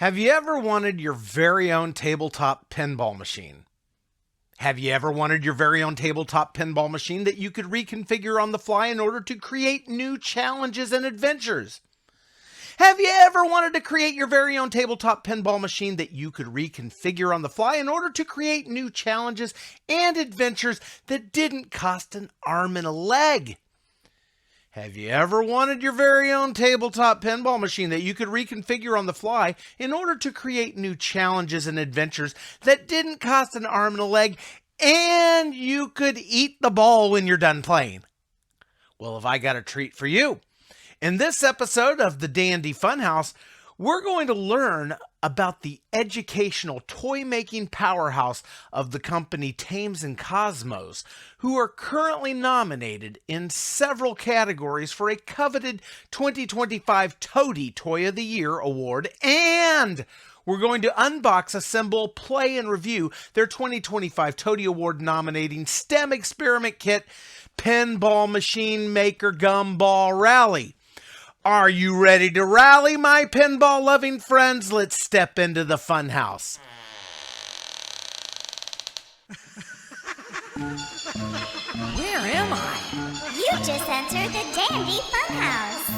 Have you ever wanted your very own tabletop pinball machine? Have you ever wanted your very own tabletop pinball machine that you could reconfigure on the fly in order to create new challenges and adventures? Have you ever wanted to create your very own tabletop pinball machine that you could reconfigure on the fly in order to create new challenges and adventures that didn't cost an arm and a leg? Have you ever wanted your very own tabletop pinball machine that you could reconfigure on the fly in order to create new challenges and adventures that didn't cost an arm and a leg, and you could eat the ball when you're done playing? Well, have I got a treat for you. In this episode of the Dandy Funhouse, we're going to learn about the educational toy-making powerhouse of the company Thames and Cosmos, who are currently nominated in several categories for a coveted 2025 TOTY Toy of the Year award, and we're going to unbox, assemble, play, and review their 2025 TOTY Award nominating STEM experiment kit, Pinball Machine Maker Gumball Rally. Are you ready to rally, my pinball-loving friends? Let's step into the funhouse. Where am I? You just entered the Dandy Funhouse.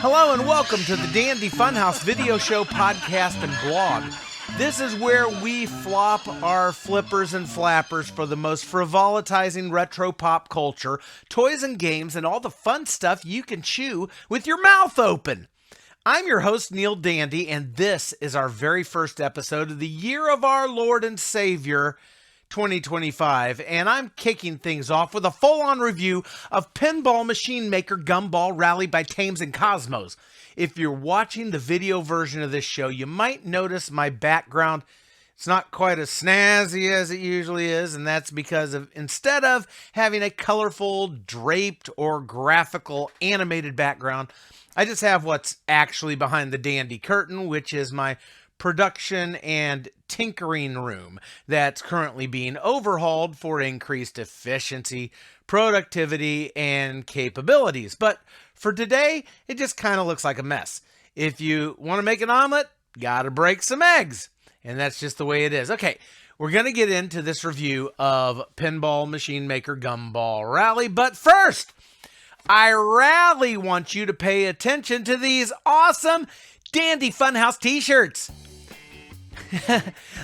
Hello and welcome to the Dandy Funhouse video show, podcast, and blog. This is where we flop our flippers and flappers for the most frivolizing retro pop culture, toys and games, and all the fun stuff you can chew with your mouth open. I'm your host, Neil Dandy, and this is our very first episode of the year of our Lord and Savior, 2025, and I'm kicking things off with a full-on review of Pinball Machine Maker Gumball Rally by Thames and Cosmos. If you're watching the video version of this show, you might notice my background. It's not quite as snazzy as it usually is, and that's because of instead of having a colorful, draped, or graphical animated background, I just have what's actually behind the dandy curtain, which is my production and tinkering room that's currently being overhauled for increased efficiency, productivity, and capabilities. But for today, it just kind of looks like a mess. If you want to make an omelet, gotta break some eggs. And that's just the way it is. Okay, we're going to get into this review of Pinball Machine Maker Gumball Rally. But first, I really want you to pay attention to these awesome Dandy Funhouse t-shirts.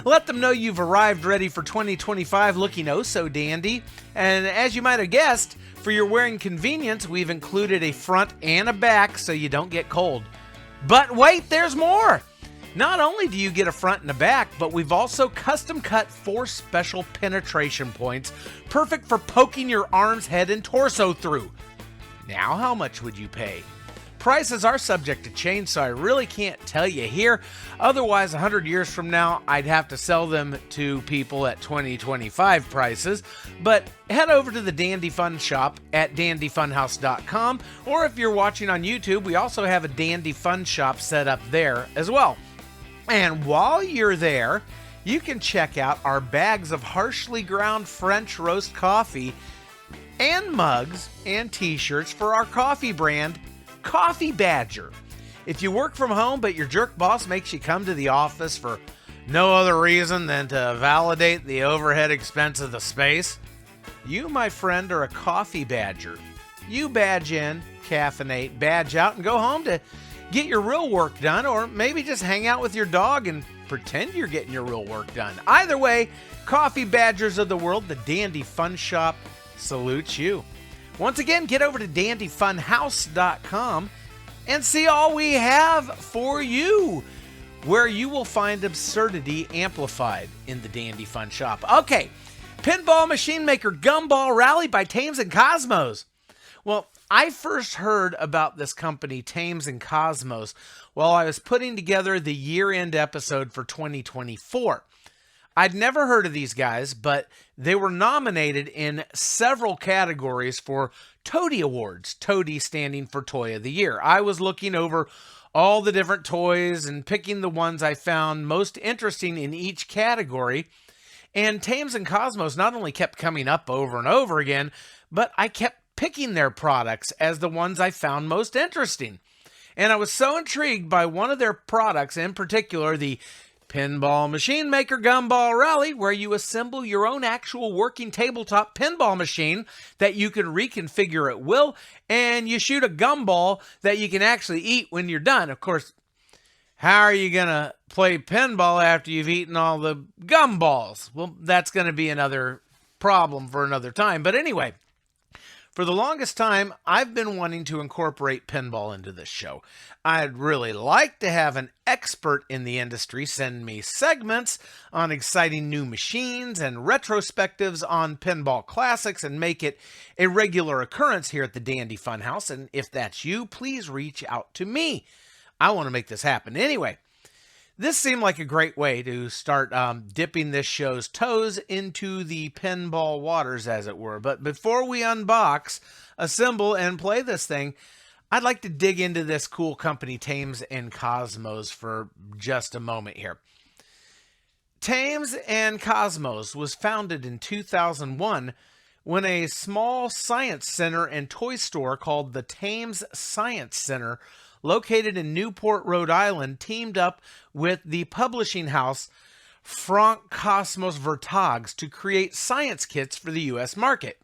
Let them know you've arrived ready for 2025 looking oh so dandy. And as you might have guessed, for your wearing convenience, we've included a front and a back so you don't get cold. But wait, there's more! Not only do you get a front and a back, but we've also custom cut 4 special penetration points, perfect for poking your arms, head, and torso through. Now, how much would you pay? Prices are subject to change, so I really can't tell you here. Otherwise, 100 years from now, I'd have to sell them to people at 2025 prices. But head over to the Dandy Fun shop at dandyfunhouse.com, or if you're watching on YouTube, we also have a Dandy Fun shop set up there as well. And while you're there, you can check out our bags of harshly ground French roast coffee and mugs and t-shirts for our coffee brand, Coffee Badger. If you work from home but your jerk boss makes you come to the office for no other reason than to validate the overhead expense of the space, you, my friend, are a Coffee Badger. You badge in, caffeinate, badge out, and go home to get your real work done, or maybe just hang out with your dog and pretend you're getting your real work done. Either way, Coffee Badgers of the world, the Dandy Fun Shop salutes you. Once again, get over to dandyfunhouse.com and see all we have for you, where you will find absurdity amplified in the Dandy Fun Shop. Okay, Pinball Machine Maker Gumball Rally by Thames and Cosmos. Well, I first heard about this company, Thames and Cosmos, while I was putting together the year-end episode for 2024. I'd never heard of these guys, but they were nominated in several categories for TOTY Awards, TOTY standing for Toy of the Year. I was looking over all the different toys and picking the ones I found most interesting in each category. And Thames and Cosmos not only kept coming up over and over again, but I kept picking their products as the ones I found most interesting. And I was so intrigued by one of their products, in particular, the Pinball Machine Maker Gumball Rally, where you assemble your own actual working tabletop pinball machine that you can reconfigure at will, and you shoot a gumball that you can actually eat when you're done. Of course, how are you going to play pinball after you've eaten all the gumballs? Well, that's going to be another problem for another time. But anyway, for the longest time, I've been wanting to incorporate pinball into this show. I'd really like to have an expert in the industry send me segments on exciting new machines and retrospectives on pinball classics and make it a regular occurrence here at the Dandy Funhouse. And if that's you, please reach out to me. I want to make this happen. Anyway, this seemed like a great way to start dipping this show's toes into the pinball waters, as it were. But before we unbox, assemble, and play this thing, I'd like to dig into this cool company, Thames and Cosmos, for just a moment here. Thames and Cosmos was founded in 2001 when a small science center and toy store called the Thames Science Center, located in Newport, Rhode Island, teamed up with the publishing house Franck Cosmos Vertags to create science kits for the U.S. market.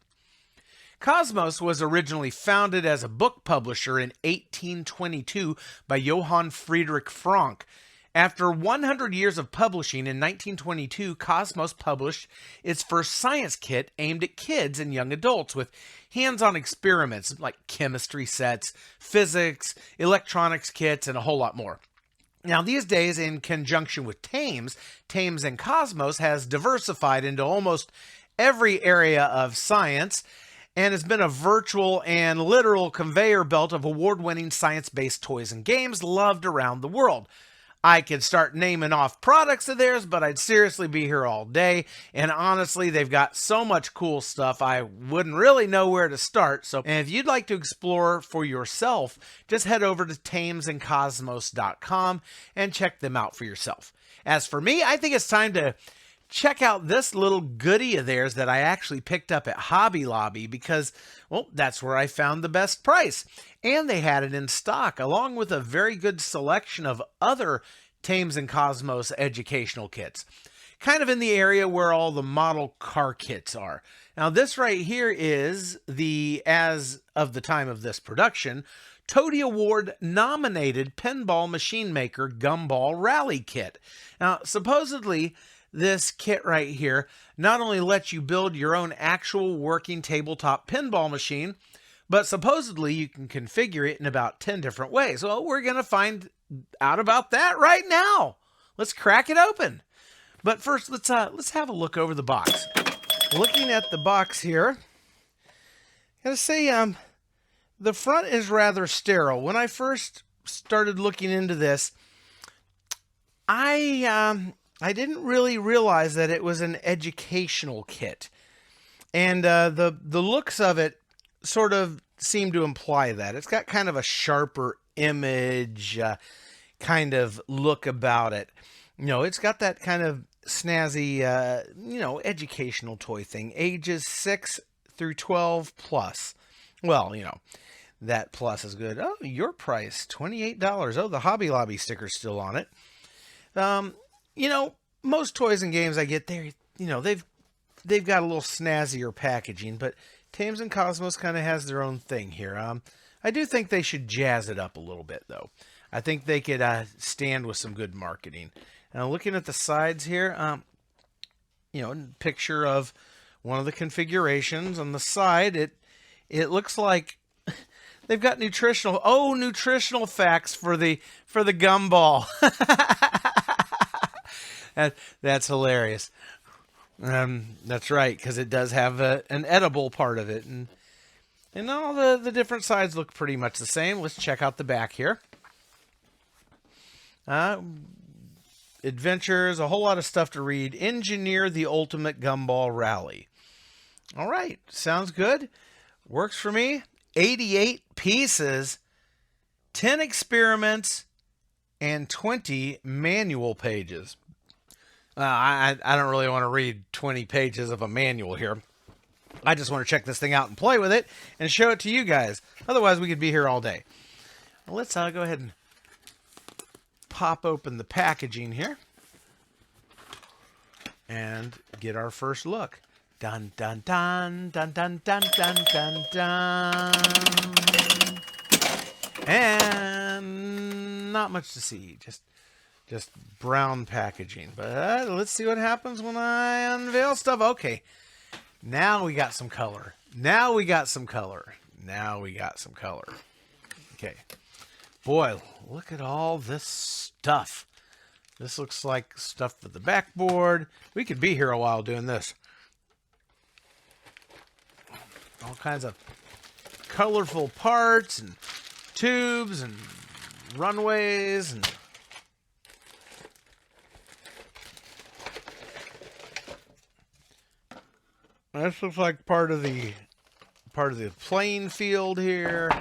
Cosmos was originally founded as a book publisher in 1822 by Johann Friedrich Franck. After 100 years of publishing, in 1922, Cosmos published its first science kit aimed at kids and young adults with hands-on experiments like chemistry sets, physics, electronics kits, and a whole lot more. Now, these days, in conjunction with Thames and Cosmos has diversified into almost every area of science and has been a virtual and literal conveyor belt of award-winning science-based toys and games loved around the world. I could start naming off products of theirs, but I'd seriously be here all day. And honestly, they've got so much cool stuff, I wouldn't really know where to start. So if you'd like to explore for yourself, just head over to thamesandcosmos.com and check them out for yourself. As for me, I think it's time to check out this little goodie of theirs that I actually picked up at Hobby Lobby because, well, that's where I found the best price. And they had it in stock, along with a very good selection of other Thames and Cosmos educational kits. Kind of in the area where all the model car kits are. Now, this right here is the, as of the time of this production, TOTY Award nominated Pinball Machine Maker Gumball Rally kit. Now, supposedly, this kit right here not only lets you build your own actual working tabletop pinball machine, but supposedly you can configure it in about 10 different ways. Well, we're going to find out about that right now. Let's crack it open. But first, let's have a look over the box. Looking at the box here, I gotta say, the front is rather sterile. When I first started looking into this, I didn't really realize that it was an educational kit. And the looks of it sort of seem to imply that. It's got kind of a sharper image kind of look about it. You know, it's got that kind of snazzy, educational toy thing. Ages 6 through 12 plus. Well, that plus is good. Oh, your price, $28. Oh, the Hobby Lobby sticker's still on it. Most toys and games I get there, they've got a little snazzier packaging, but Thames and Cosmos kind of has their own thing here. I do think they should jazz it up a little bit, though. I think they could stand with some good marketing. Now, looking at the sides here, picture of one of the configurations on the side. It looks like they've got nutritional facts for the gumball. That's hilarious. That's right, because it does have an edible part of it, and all the different sides look pretty much the same. Let's check out the back here. Adventures, a whole lot of stuff to read. Engineer the ultimate gumball rally. All right, sounds good. Works for me. 88 pieces, 10 experiments, and 20 manual pages. I don't really want to read 20 pages of a manual here. I just want to check this thing out and play with it and show it to you guys. Otherwise, we could be here all day. let's go ahead and pop open the packaging here and get our first look. Dun dun dun dun dun dun dun dun dun. And not much to see, just brown packaging. But let's see what happens when I unveil stuff. Okay, now we got some color. Now we got some color. Now we got some color. Okay. Boy, look at all this stuff. This looks like stuff for the backboard. We could be here a while doing this. All kinds of colorful parts and tubes and runways and this looks like part of the playing field here.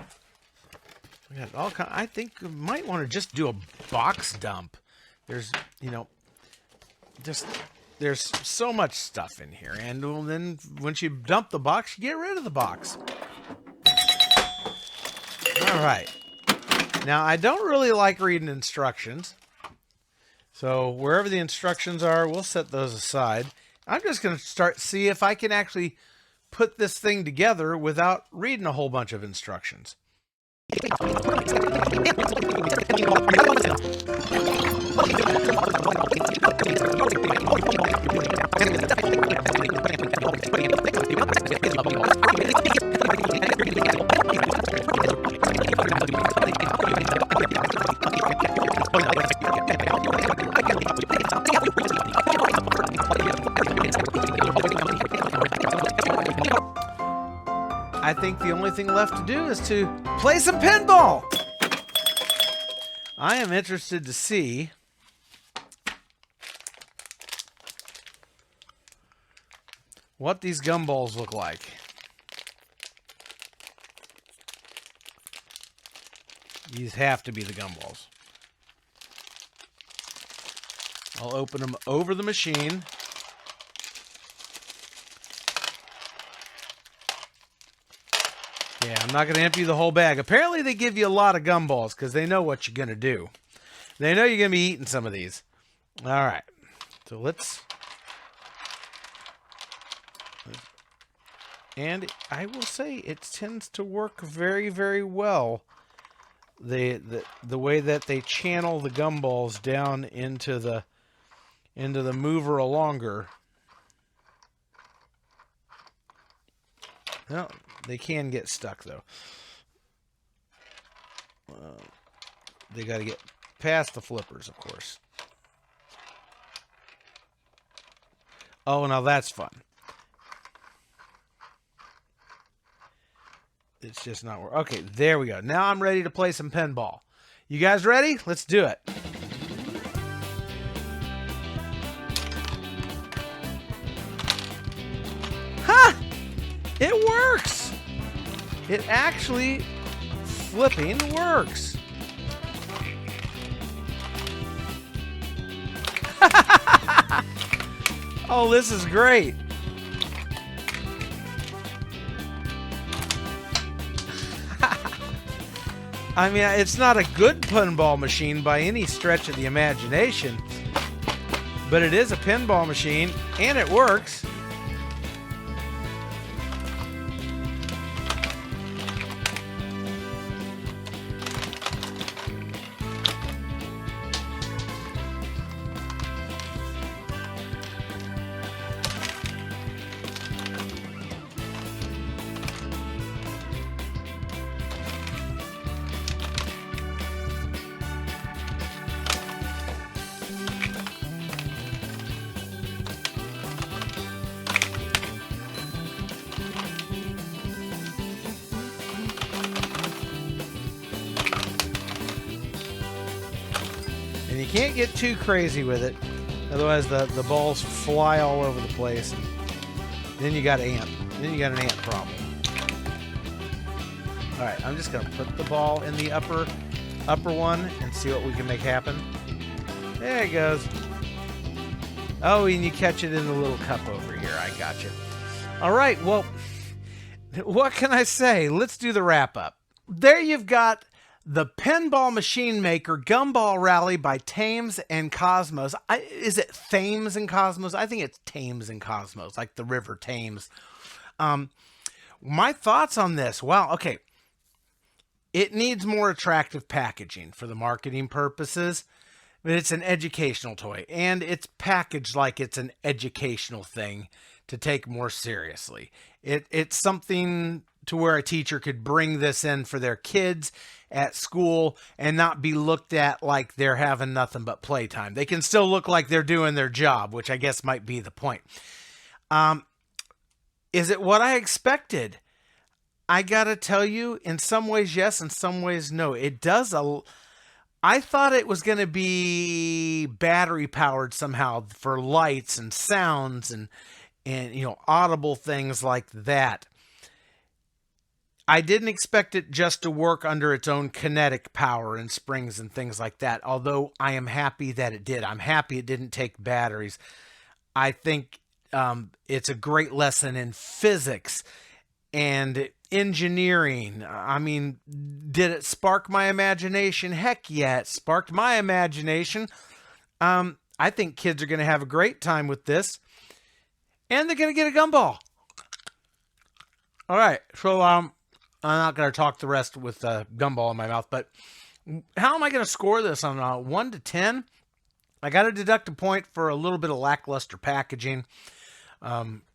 We got all kind. I think we might want to just do a box dump. There's, there's so much stuff in here, and then once you dump the box, you get rid of the box. All right. Now, I don't really like reading instructions, so wherever the instructions are, we'll set those aside. I'm just going to see if I can actually put this thing together without reading a whole bunch of instructions. I think the only thing left to do is to play some pinball. I am interested to see what these gumballs look like. These have to be the gumballs. I'll open them over the machine. Yeah, I'm not going to empty the whole bag. Apparently they give you a lot of gumballs because they know what you're going to do. They know you're going to be eating some of these. All right. So let's... And I will say it tends to work very, very well. The way that they channel the gumballs down into the mover alonger. Well, they can get stuck though. They got to get past the flippers, of course. Oh, now that's fun. It's just not working. Okay, there we go. Now I'm ready to play some pinball. You guys ready? Let's do it. Ha! It works! It actually flipping works. Oh, this is great. I mean, it's not a good pinball machine by any stretch of the imagination, but it is a pinball machine, and it works. And you can't get too crazy with it, otherwise the balls fly all over the place. And then you got ant. Then you got an ant problem. All right, I'm just gonna put the ball in the upper one and see what we can make happen. There it goes. Oh, and you catch it in the little cup over here. I got you. All right, well, what can I say? Let's do the wrap up. There you've got The Pinball Machine Maker Gumball Rally by Thames and Cosmos. Is it Thames and Cosmos? I think it's Thames and Cosmos, like the river Thames. My thoughts on this. Wow, okay. It needs more attractive packaging for the marketing purposes, but it's an educational toy, and it's packaged like it's an educational thing to take more seriously. It's something to where a teacher could bring this in for their kids at school and not be looked at like they're having nothing but playtime. They can still look like they're doing their job, which I guess might be the point. Is it what I expected? I gotta tell you, in some ways yes, in some ways no. It does I thought it was going to be battery powered somehow for lights and sounds and audible things like that. I didn't expect it just to work under its own kinetic power and springs and things like that, although I am happy that it did. I'm happy it didn't take batteries. I think it's a great lesson in physics and engineering. I mean, did it spark my imagination? Heck yeah, it sparked my imagination. I think kids are going to have a great time with this, and they're going to get a gumball. All right, so I'm not going to talk the rest with a gumball in my mouth, but how am I going to score this on 1 to 10? I got to deduct a point for a little bit of lackluster packaging.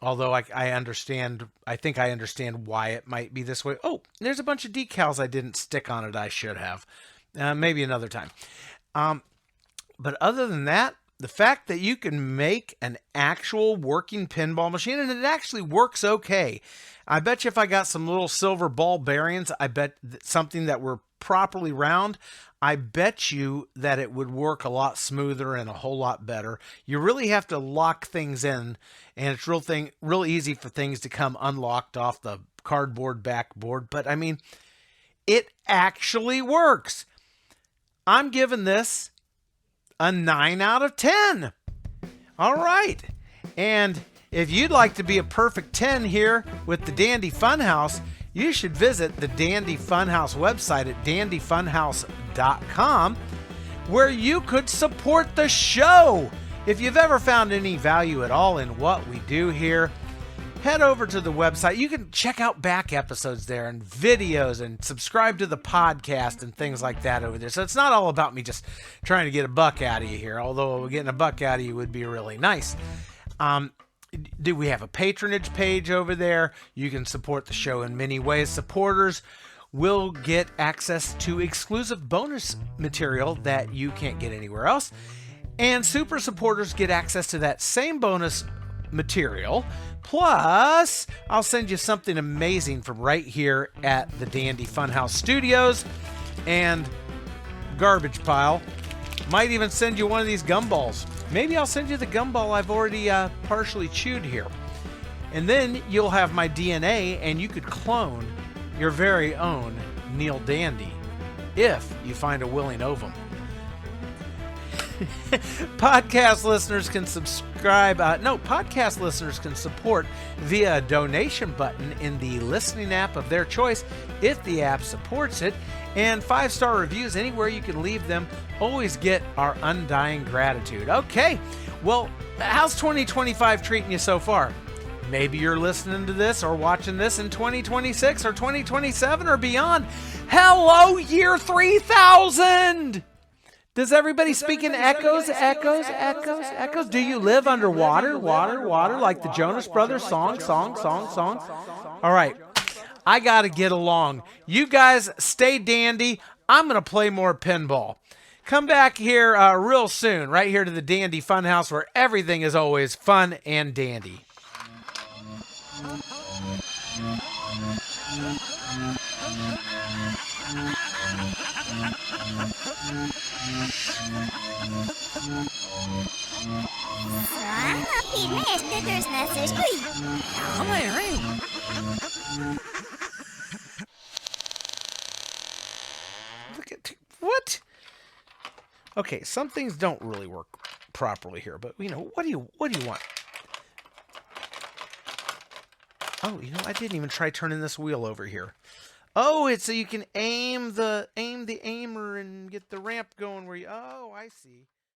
Although I understand, I think I understand why it might be this way. Oh, there's a bunch of decals I didn't stick on it. I should have. Maybe another time. But other than that, the fact that you can make an actual working pinball machine, and it actually works okay. I bet you if I got some little silver ball bearings, I bet something that were properly round, I bet you that it would work a lot smoother and a whole lot better. You really have to lock things in, and it's real easy for things to come unlocked off the cardboard backboard. But I mean, it actually works. I'm giving this a 9 out of 10. All right. And if you'd like to be a perfect 10 here with the Dandy Funhouse, you should visit the Dandy Funhouse website at dandyfunhouse.com, where you could support the show. If you've ever found any value at all in what we do here, head over to the website. You can check out back episodes there and videos and subscribe to the podcast and things like that over there. So it's not all about me just trying to get a buck out of you here, although getting a buck out of you would be really nice. Do we have a patronage page over there? You can support the show in many ways. Supporters will get access to exclusive bonus material that you can't get anywhere else. And super supporters get access to that same bonus material. Plus, I'll send you something amazing from right here at the Dandy Funhouse Studios. And garbage pile. Might even send you one of these gumballs. Maybe I'll send you the gumball I've already partially chewed here. And then you'll have my DNA, and you could clone your very own Neil Dandy if you find a willing ovum. Podcast listeners can subscribe. Podcast listeners can support via a donation button in the listening app of their choice if the app supports it. And 5-star reviews anywhere you can leave them always get our undying gratitude. Okay, well, how's 2025 treating you so far? Maybe you're listening to this or watching this in 2026 or 2027 or beyond. Hello, year 3000! Does everybody speak in echoes? Do you live underwater? Water, like the Jonas Brothers song? All right, I got to get along. You guys stay dandy. I'm going to play more pinball. Come back here real soon, right here to the Dandy Funhouse, where everything is always fun and dandy. Look at what? Okay, some things don't really work properly here, but what do you want? Oh, I didn't even try turning this wheel over here. Oh, it's so you can aim the aimer and get the ramp going where you. Oh, I see.